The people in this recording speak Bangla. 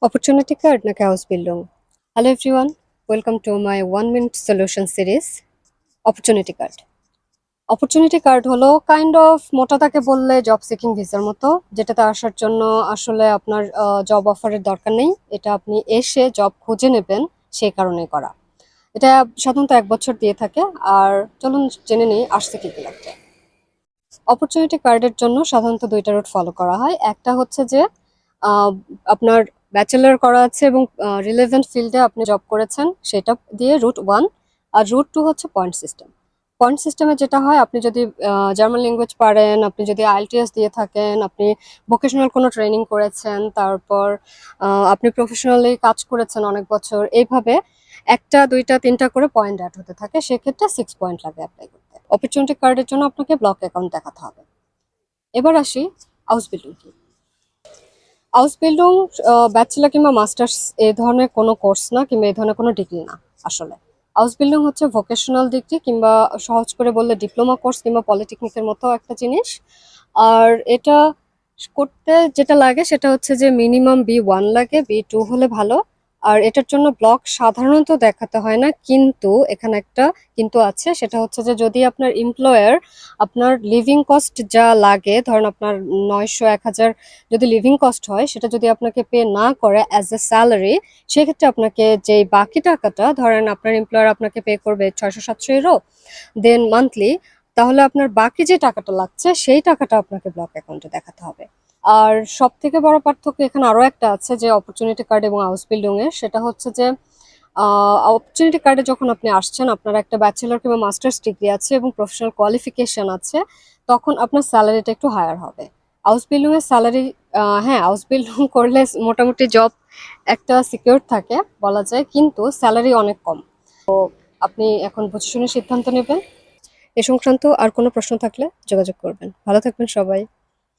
Opportunity card নাকি house building? Hello everyone, welcome to my 1 minute solution series. Opportunity card. Opportunity card হলো কাইন্ড অফ মোটা তাকে বললে জব সিকিং ভিসার মতো, যেটাতে আসার জন্য আসলে আপনার জব অফারের দরকার নেই। এটা আপনি এসে জব খুঁজে নেবেন, সেই কারণেই করা। এটা সাধারণত 1 বছর দিয়ে থাকে। আর চলুন জেনে নিই আসছে কি কি লাগবে। অপরচুনিটি কার্ডের জন্য সাধারণত দুইটা রুট ফলো করা হয়। একটা হচ্ছে যে আহ, আপনার ব্যাচেলর করা আছে এবং রিলেভেন্ট ফিল্ডে আপনি জব করেছেন, সেটা দিয়ে রুট 1। আর রুট 2 হচ্ছে পয়েন্ট সিস্টেম। পয়েন্ট সিস্টেমে যেটা হয়, আপনি যদি জার্মান ল্যাঙ্গুয়েজ পারেন, আপনি যদি আইএলটিএস দিয়ে থাকেন, আপনি ভোকেশনাল কোনো ট্রেনিং করেছেন, তারপর আপনি প্রফেশনালি কাজ করেছেন অনেক বছর, এইভাবে একটা দুইটা তিনটা করে পয়েন্ট অ্যাড হতে থাকে। সেক্ষেত্রে 6 পয়েন্ট লাগে অ্যাপ্লাই করতে। অপরচুনিটি কার্ডের জন্য আপনাকে ব্লক অ্যাকাউন্ট দেখাতে হবে। এবার আসি হাউস বিল্ডিং কি। হাউস বিল্ডিং ব্যাচেলর কিংবা মাস্টার্স এই ধরনের কোনো কোর্স না, কিংবা এই ধরনের কোনো ডিগ্রি না। আসলে হাউস বিল্ডিং হচ্ছে ভোকেশনাল ডিগ্রি, কিংবা সহজ করে বললে ডিপ্লোমা কোর্স কিংবা পলিটেকনিকের মতো একটা জিনিস। আর এটা করতে যেটা লাগে সেটা হচ্ছে যে মিনিমাম B1 লাগে, B2 হলে ভালো। আর এটার জন্য ব্লক সাধারণত দেখাতে হয় না, কিন্তু এখানে একটা কিন্তু আছে। সেটা হচ্ছে যে যদি আপনার এমপ্লয়ার আপনার লিভিং কস্ট যা লাগে, ধরেন আপনার 900-1000 যদি লিভিং কস্ট হয়, সেটা যদি আপনাকে পে না করে অ্যাজ এ স্যালারি, সেক্ষেত্রে আপনাকে যে বাকি টাকাটা, ধরেন আপনার এমপ্লয়ার আপনাকে পে করবে 600-700 ইউরো দেন মান্থলি, তাহলে আপনার বাকি যে টাকাটা লাগছে সেই টাকাটা আপনাকে ব্লক অ্যাকাউন্টে দেখাতে হবে। আর সব থেকে বড় পার্থক্য এখানে আরো একটা আছে, যে অপরচুনিটি কার্ড এবং হাউস বিল্ডিং এর, সেটা হচ্ছে যে অপরচুনিটি কার্ডে যখন আপনি আসছেন, আপনার একটা ব্যাচেলর কিংবা মাস্টার্স ডিগ্রি আছে এবং প্রফেশনাল কোয়ালিফিকেশন আছে, তখন আপনার স্যালারিটা একটু হায়ার হবে। হাউস বিল্ডিং এর স্যালারি, হ্যাঁ, হাউস বিল্ডিং করলে মোটামুটি জব একটা সিকিউর থাকে বলা যায়, কিন্তু স্যালারি অনেক কম। আপনি এখন বুঝে শুনে সিদ্ধান্ত নেবেন। এ সংক্রান্ত আর কোনো প্রশ্ন থাকলে যোগাযোগ করবেন। ভালো থাকবেন সবাই।